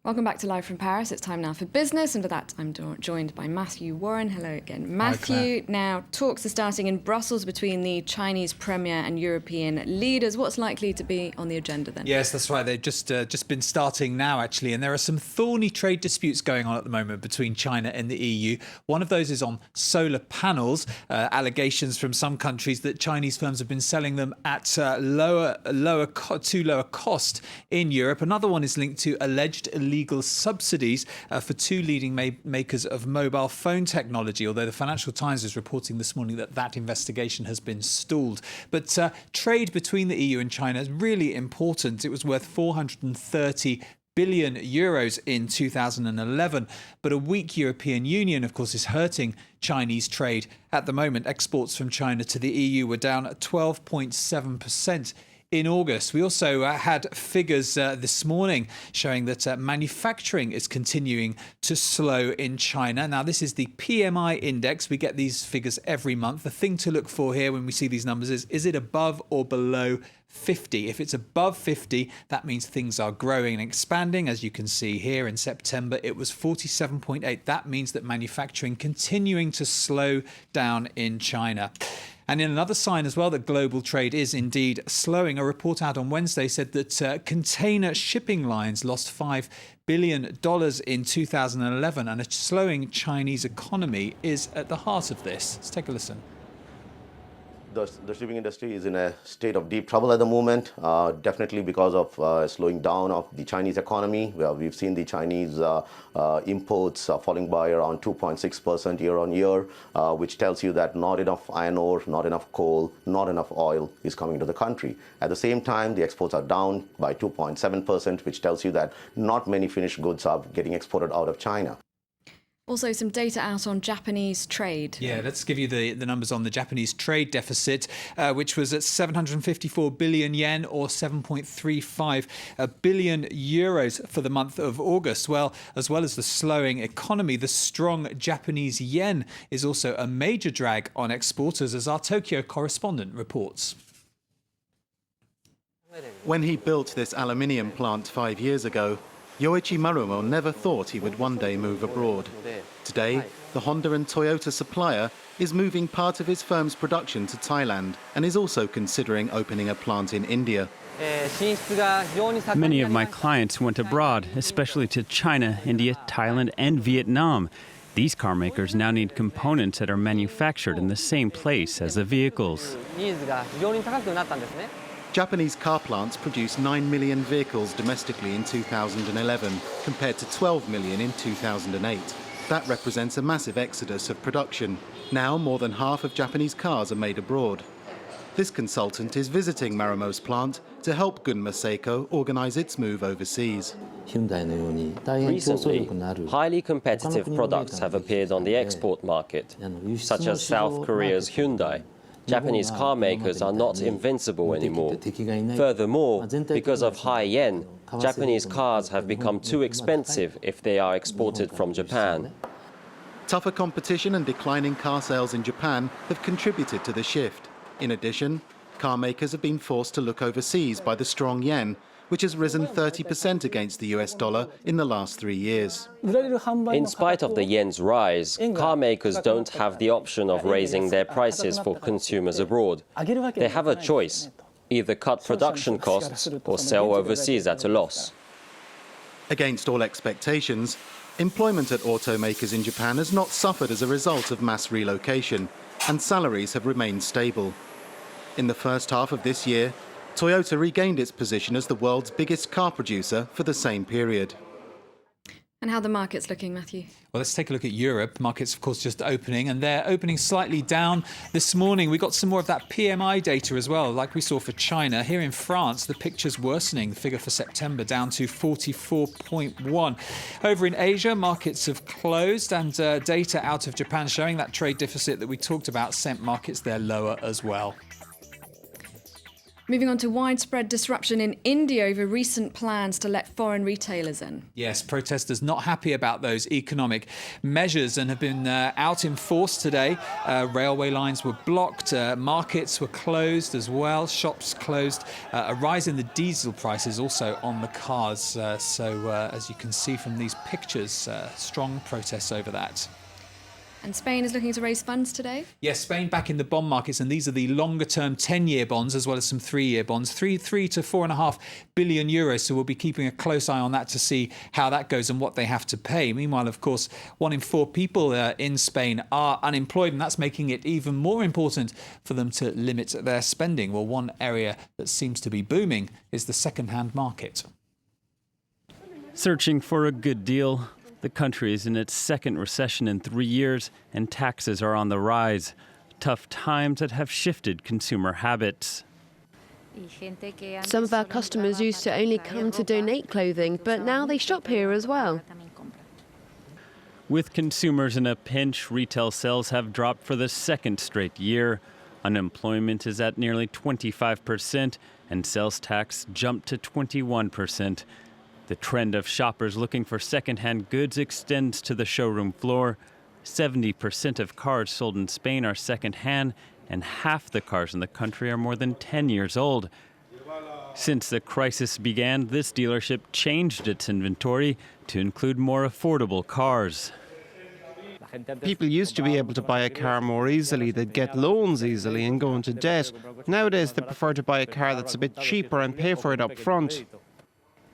Welcome back to Live from Paris. It's time now for business, and for that I'm joined by Matthew Warren. Hello again, Matthew. Now, talks are starting in Brussels between the Chinese Premier and European leaders. What's likely to be on the agenda then? Yes, that's right. They've just been starting now, actually, and there are some thorny trade disputes going on at the moment between China and the EU. One of those is on solar panels. Allegations from some countries that Chinese firms have been selling them at too lower cost in Europe. Another one is linked to alleged illegal subsidies for two leading makers of mobile phone technology, although the Financial Times is reporting this morning that that investigation has been stalled. But trade between the EU and China is really important. It was worth 430 billion euros in 2011. But a weak European Union, of course, is hurting Chinese trade at the moment. Exports from China to the EU were down 12.7% in August. We also had figures this morning showing that manufacturing is continuing to slow in China. Now, this is the PMI index. We get these figures every month. The thing to look for here when we see these numbers is it above or below 50? If it's above 50, that means things are growing and expanding. As you can see here, in September, it was 47.8. That means that manufacturing continuing to slow down in China. And in another sign as well that global trade is indeed slowing, a report out on Wednesday said that container shipping lines lost $5 billion in 2011, and a slowing Chinese economy is at the heart of this. Let's take a listen. The shipping industry is in a state of deep trouble at the moment, definitely because of slowing down of the Chinese economy. We've seen the Chinese imports falling by around 2.6% year on year, which tells you that not enough iron ore, not enough coal, not enough oil is coming to the country. At the same time, the exports are down by 2.7%, which tells you that not many finished goods are getting exported out of China. Also, some data out on Japanese trade. Yeah, let's give you the numbers on the Japanese trade deficit, which was at 754 billion yen or 7.35 billion euros for the month of August. Well, as well as the slowing economy, the strong Japanese yen is also a major drag on exporters, as our Tokyo correspondent reports. When he built this aluminium plant 5 years ago, Yoichi Marumo never thought he would one day move abroad. Today, the Honda and Toyota supplier is moving part of his firm's production to Thailand and is also considering opening a plant in India. Many of my clients went abroad, especially to China, India, Thailand, and Vietnam. These car makers now need components that are manufactured in the same place as the vehicles. Japanese car plants produced 9 million vehicles domestically in 2011, compared to 12 million in 2008. That represents a massive exodus of production. Now more than half of Japanese cars are made abroad. This consultant is visiting Marumo's plant to help Gunma Seiko organize its move overseas. Recently, highly competitive products have appeared on the export market, such as South Korea's Hyundai. Japanese car makers are not invincible anymore. Furthermore, because of high yen, Japanese cars have become too expensive if they are exported from Japan. Tougher competition and declining car sales in Japan have contributed to the shift. In addition, car makers have been forced to look overseas by the strong yen, which has risen 30% against the US dollar in the last 3 years. In spite of the yen's rise, car makers don't have the option of raising their prices for consumers abroad. They have a choice: either cut production costs or sell overseas at a loss. Against all expectations, employment at automakers in Japan has not suffered as a result of mass relocation, and salaries have remained stable. In the first half of this year, Toyota regained its position as the world's biggest car producer for the same period. And how the market's looking, Matthew? Well, let's take a look at Europe. Markets, of course, just opening, and they're opening slightly down this morning. We got some more of that PMI data as well, like we saw for China. Here in France, the picture's worsening. The figure for September down to 44.1. Over in Asia, markets have closed, and data out of Japan showing that trade deficit that we talked about sent markets there lower as well. Moving on to widespread disruption in India over recent plans to let foreign retailers in. Yes, protesters not happy about those economic measures and have been out in force today. Railway lines were blocked, markets were closed as well, shops closed. A rise in the diesel prices also on the cars. As you can see from these pictures, strong protests over that. And Spain is looking to raise funds today? Yes, Spain back in the bond markets, and these are the longer-term 10-year bonds as well as some 3-year bonds, 3 to 4.5 billion euros. So we'll be keeping a close eye on that to see how that goes and what they have to pay. Meanwhile, of course, 1 in 4 people in Spain are unemployed, and that's making it even more important for them to limit their spending. Well, one area that seems to be booming is the second-hand market. Searching for a good deal. The country is in its second recession in 3 years, and taxes are on the rise. Tough times that have shifted consumer habits. Some of our customers used to only come to donate clothing, but now they shop here as well. With consumers in a pinch, retail sales have dropped for the second straight year. Unemployment is at nearly 25%, and sales tax jumped to 21%. The trend of shoppers looking for second-hand goods extends to the showroom floor. 70% of cars sold in Spain are second-hand, and half the cars in the country are more than 10 years old. Since the crisis began, this dealership changed its inventory to include more affordable cars. People used to be able to buy a car more easily, they'd get loans easily and go into debt. Nowadays, they prefer to buy a car that's a bit cheaper and pay for it up front.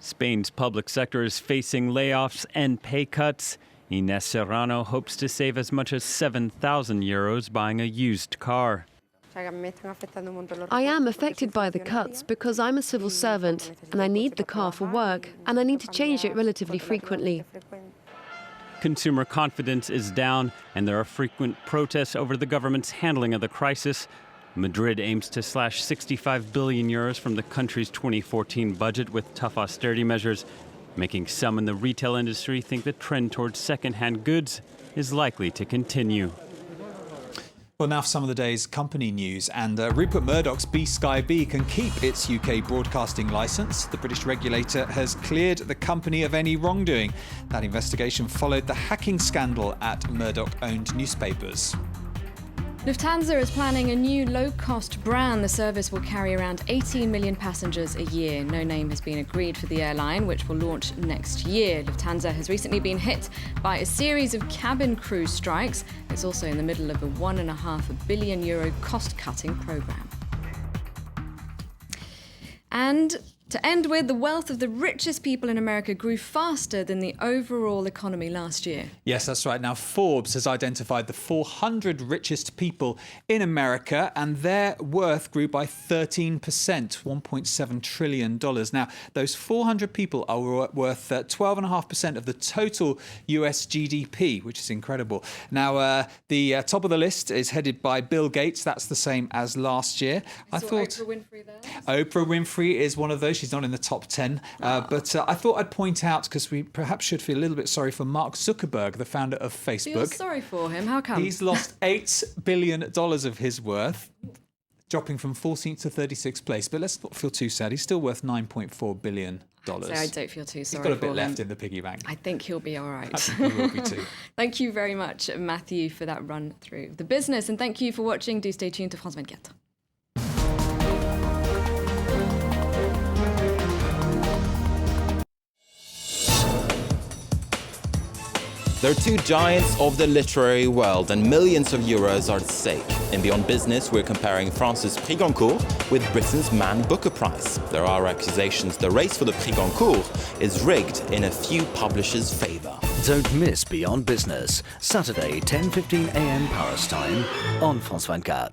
Spain's public sector is facing layoffs and pay cuts. Ines Serrano hopes to save as much as 7,000 euros buying a used car. I am affected by the cuts because I'm a civil servant and I need the car for work and I need to change it relatively frequently. Consumer confidence is down and there are frequent protests over the government's handling of the crisis. Madrid aims to slash 65 billion euros from the country's 2014 budget with tough austerity measures, making some in the retail industry think the trend towards second-hand goods is likely to continue. Well, now for some of the day's company news. And Rupert Murdoch's Sky B can keep its UK broadcasting licence. The British regulator has cleared the company of any wrongdoing. That investigation followed the hacking scandal at Murdoch-owned newspapers. Lufthansa is planning a new low-cost brand. The service will carry around 18 million passengers a year. No name has been agreed for the airline, which will launch next year. Lufthansa has recently been hit by a series of cabin crew strikes. It's also in the middle of a €1.5 billion cost-cutting programme. And to end with, the wealth of the richest people in America grew faster than the overall economy last year. Yes, that's right. Now, Forbes has identified the 400 richest people in America, and their worth grew by 13%, $1.7 trillion. Now, those 400 people are worth 12.5% of the total US GDP, which is incredible. Now, the top of the list is headed by Bill Gates. That's the same as last year. I thought Oprah Winfrey there. Oprah Winfrey is one of those. She's not in the top 10. But I thought I'd point out, because we perhaps should feel a little bit sorry for Mark Zuckerberg, the founder of Facebook. Feel sorry for him? How come? He's lost $8 billion of his worth, dropping from 14th to 36th place. But let's not feel too sad. He's still worth $9.4 billion. So I don't feel too sorry. He's got a bit for left him. in the piggy bank. I think he'll be all right. I think he will be too. Thank you very much, Matthew, for that run through the business. And thank you for watching. Do stay tuned to France 24. They're two giants of the literary world and millions of euros are at stake. In Beyond Business, we're comparing France's Prix Goncourt with Britain's Man Booker Prize. There are accusations the race for the Prix Goncourt is rigged in a few publishers' favour. Don't miss Beyond Business, Saturday 10:15 a.m. Paris time on France 24.